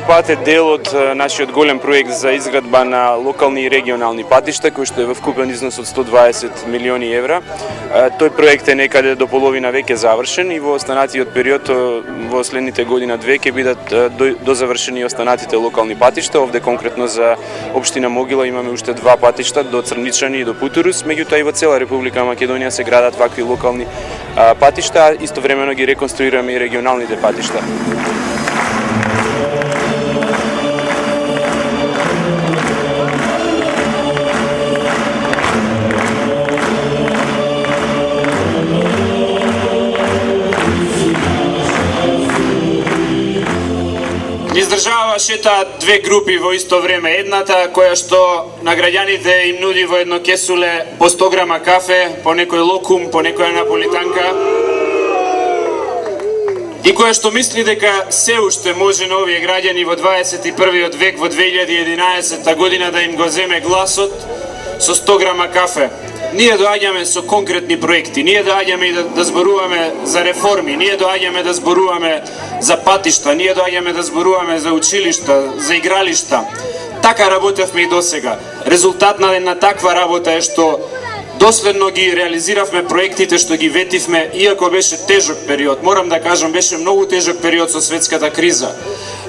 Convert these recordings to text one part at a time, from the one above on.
пат е дел од нашиот голем проект за изградба на локални и регионални патишта, кој што е во вкупен износ од 120 милиони евра. Тој проект е некаде до половина веќе завршен и во останатиот период во следните година-две ќе бидат дозавршени останатите локални патишта. Овде конкретно за општина Могила имаме уште два патишта до Црничани и до Путурус, меѓутоа и во цела Република Македонија се градат вакви локални патишта, истовремено ги реконструираме и регионалните патишта. Издржава шетаат две групи во исто време. Едната која што на граѓаните им нуди во едно кесуле по 100 грама кафе, по некој локум, по некоја наполитанка, и која што мисли дека се уште може на овие граѓани во 21. век, во 2011 година да им го земе гласот со 100 грама кафе. Ние доаѓаме со конкретни проекти, ние доаѓаме и да зборуваме за реформи, ние доаѓаме да зборуваме за патишта, ние доаѓаме да зборуваме за училишта, за игралишта. Така работевме и досега. Резултат на една таква работа е што доследно ги реализиравме проектите што ги ветивме, иако беше тежок период. Морам да кажам, беше многу тежок период со светската криза.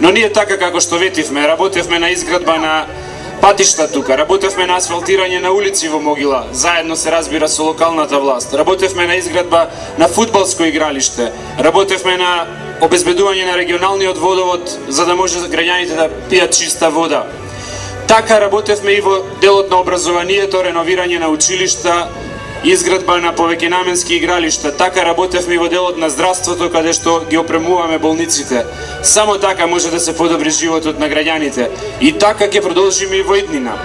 Но ние така како што ветивме, работевме на изградба на патишта тука, работевме на асфалтирање на улици во Могила, заедно се разбира со локалната власт. Работевме на изградба на фудбалско игралиште, работевме на обезбедување на регионалниот водовод за да може граѓаните да пијат чиста вода. Така работевме и во делот на образованието, реновирање на училишта, изградба на повеќенаменски игралишта. Така работевме и во делот на здравството, каде што ги опремуваме болниците. Само така може да се подобри животот на граѓаните. И така ќе продолжиме и во иднина.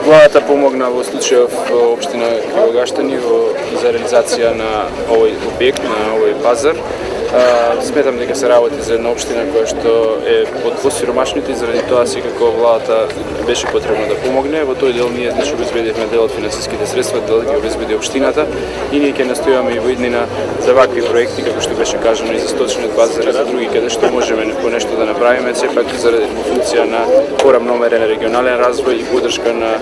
Владата помогна во случајов во општина Кривогаштани за реализација на овој објект, на овој пазар. Сметам дека се работи за една општина која што е од посиромашните и заради тоа секако владата беше потребно да помогне. Во тој дел ние обезбедивме дел од финансиските средства, дел ги обезбеди општината и ние ќе настојуваме и во иднина за вакви проекти како што беше кажано и за сточниот пазар и за други каде што можеме по нешто да направиме, сепак заради функција на порамномерен регионален развој и поддршка на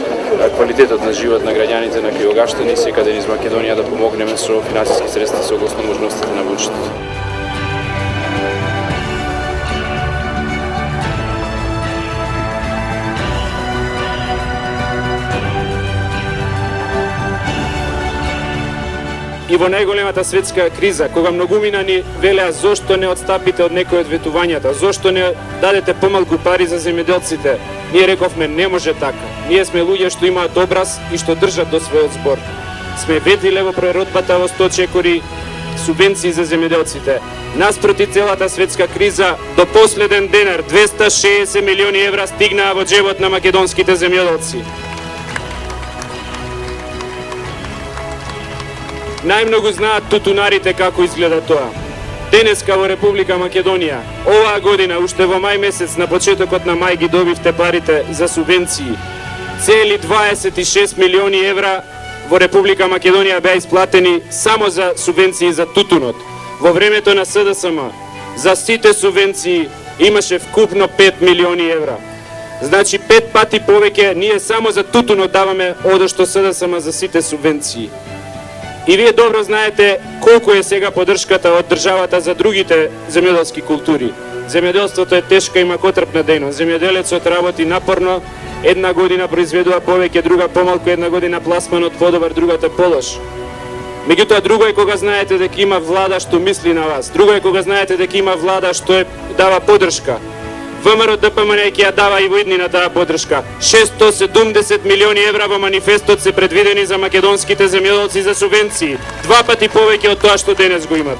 квалитетот на живот на граѓаните на Кривогаштани и секаде низ Македонија да помогнеме со финансиски средства согласно можностите на буџетот. И во најголемата светска криза, кога многумина ни велеа зошто не отстапите од некој од ветувањата, зошто не дадете помалку пари за земјоделците, ние рековме не може така. Ние сме луѓе што имаат образ и што држат до својот збор. Сме ветиле во преродбата во 100 чекори субвенции за земјоделците. Наспроти целата светска криза, до последен денар 260 милиони евра стигнаа во џебот на македонските земјоделци. Најмногу знаат тутунарите како изгледа тоа. Денеска во Република Македонија, оваа година, уште во мај месец, на почетокот на мај ги добивте парите за субвенции. Цели 26 милиони евра во Република Македонија беа исплатени само за субвенции за тутунот. Во времето на СДСМ, за сите субвенции имаше вкупно 5 милиони евра. Значи 5 пати повеќе ние само за тутунот даваме одошто СДСМ за сите субвенции. И вие добро знаете колку е сега поддршката од државата за другите земјоделски култури. Земјоделството е тешка и макотрпна дејност. Земјоделецот работи напорно, една година произведува повеќе, друга помалку, една година пласманот подобар, другата полош. Меѓутоа друго е кога знаете дека има влада што мисли на вас. Друго е кога знаете дека има влада што е дава поддршка. ВМРО ДПМН ќе ја дава и во иднина таа поддршка. 670 милиони евра во манифестот се предвидени за македонските земјоделци за субвенции. 2 пати повеќе од тоа што денес го имат.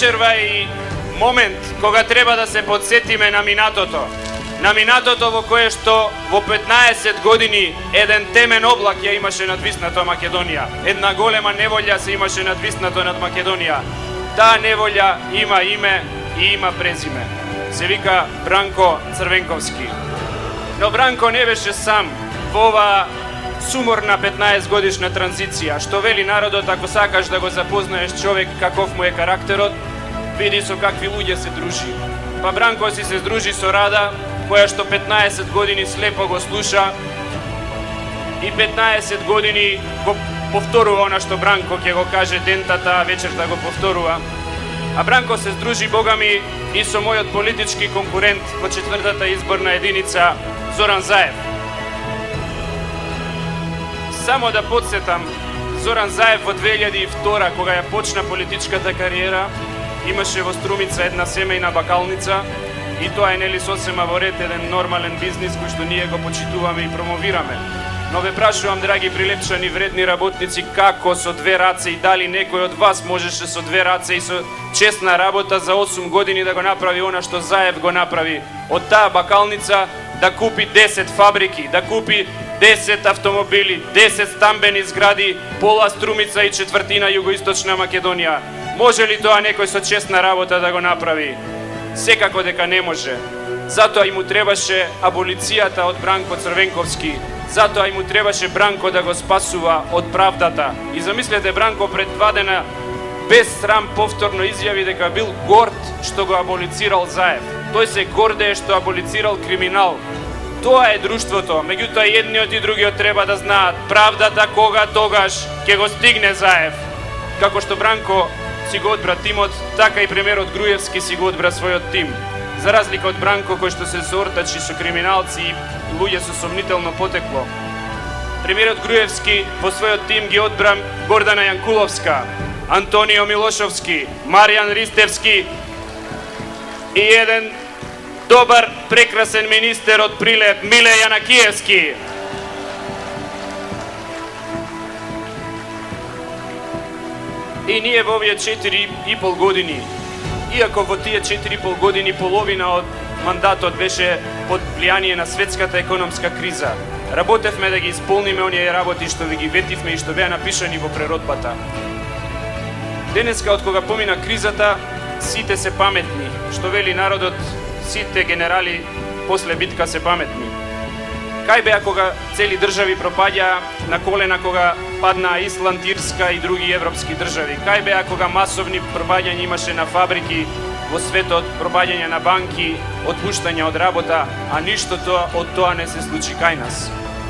вечерва и момент кога треба да се подсетиме на минатото. На минатото во кое што во 15 години еден темен облак ја имаше надвиснато Македонија. Една голема неволја се имаше надвиснато над Македонија. Таа неволја има име и има презиме. Се вика Бранко Црвенковски. Но Бранко не беше сам во оваа суморна 15 годишна транзиција. Што вели народот, ако сакаш да го запознаеш човек каков му е карактерот, види со какви луѓе се дружи. Па Бранко си се здружи со Рада, која што 15 години слепо го слуша и 15 години го повторува она што Бранко ќе го каже дентата, а вечерта го повторува. А Бранко се здружи, богами, и со мојот политички конкурент во 4-та изборна единица, Зоран Заев. Само да подсетам, Зоран Заев во 2002, кога ја почна политичката кариера, имаше во Струмица една семејна бакалница и тоа е нели сосема во ред еден нормален бизнис кој што ние го почитуваме и промовираме. Но ве прашувам, драги прилепчани, вредни работници, како со две раце и дали некој од вас можеше со две раце и со честна работа за 8 години да го направи она што Заев го направи. Од таа бакалница да купи 10 фабрики, да купи 10 автомобили, 10 стамбени згради, пола Струмица и четвртина југоисточна Македонија. Може ли тоа некој со честна работа да го направи? Секако дека не може. Затоа и му требаше аболицијата од Бранко Црвенковски. Затоа и му требаше Бранко да го спасува од правдата. И замислете, Бранко пред 2 дена без срам повторно изјави дека бил горд што го аболицирал Заев. Тој се гордее што аболицирал криминал. Тоа е друштвото. Меѓутоа едниот и другиот треба да знаат правдата кога тогаш ќе го стигне Заев. Како што Бранко си го одбра тимот, така и премиерот Груевски си го одбра својот тим. За разлика од Бранко кој што се соортачи со криминалци и луѓе со сомнително потекло. Премиерот Груевски во својот тим ги одбра Гордана Јанкуловска, Антонио Милошовски, Маријан Ристевски и еден добар, прекрасен министер од Прилеп, Миле Јанакиевски. И ние во овие 4,5 години, иако во тие 4,5 години половина од мандатот беше под влијание на светската економска криза, работевме да ги исполниме оние работи што ви ги ветивме и што беа напишани во преродбата. Денеска, од кога помина кризата, сите се паметни. Што вели народот, сите генерали после битка се паметни. Кај беа кога цели држави пропаѓаа на колена, кога паднаа Исланд, Ирска и други европски држави? Кај беа кога масовни пропаѓања имаше на фабрики во светот, пропаѓања на банки, отпуштања од работа, а ништо од тоа не се случи кај нас?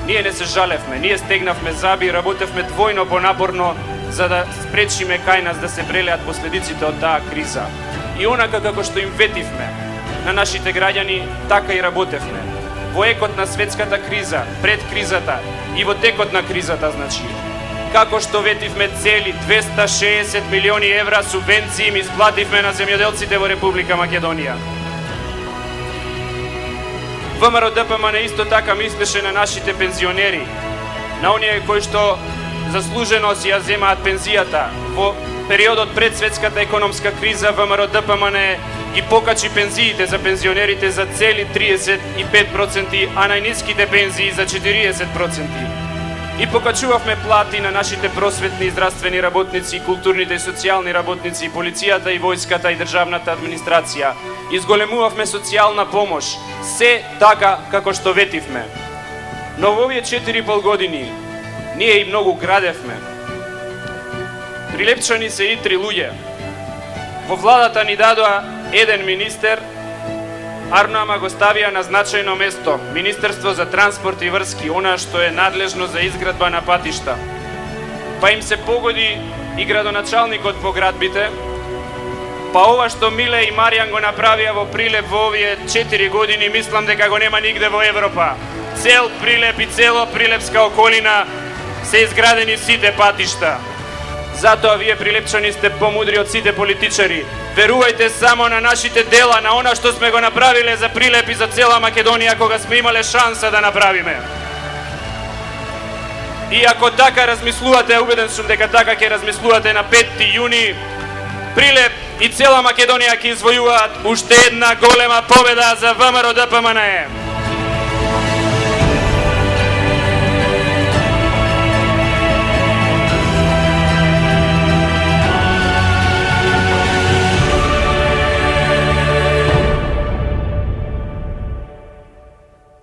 Ние не се жалевме, ние стегнавме заби, работевме двојно понапорно за да спречиме кај нас да се прелеат последиците од таа криза. И онака како што им ветивме на нашите граѓани, така и работевме. Во екот на светската криза, пред кризата и во текот на кризата, значи. Како што ветивме цели 260 милиони евра субвенции им исплативме на земјоделците во Република Македонија. ВМРО ДПМН исто така мислеше на нашите пензионери, на оние кои што заслужено си ја земаат пензијата. Во периодот пред светската економска криза ВМРО ДПМН ги покачи пензиите за пензионерите за цели 35%, а најниските пензии за 40%. И покачувавме плати на нашите просветни и здравствени работници, културните и социјални работници, полицијата и војската и државната администрација. Изголемувавме социјална помош, се така како што ветивме. Но во овие 4,5 години ние и многу градевме. Прилепчани се и 3 луѓе. Во владата ни дадоа еден министер, Арно го ставија на значајно место, Министерство за транспорт и врски, она што е надлежно за изградба на патишта. Па им се погоди и градоначалникот по градбите, па ова што Миле и Маријан го направија во Прилеп во овие 4 години, мислам дека го нема нигде во Европа. Цел Прилеп и цело Прилепска околина се изградени сите патишта. Затоа вие прилепчани сте помудри од сите политичари. Верувајте само на нашите дела, на она што сме го направиле за Прилеп и за цела Македонија кога сме имале шанса да направиме. И ако така размислувате, убеден сум дека така ќе размислувате на 5 јуни, Прилеп и цела Македонија ќе извојуваат уште една голема победа за ВМРО ДПМНЕ.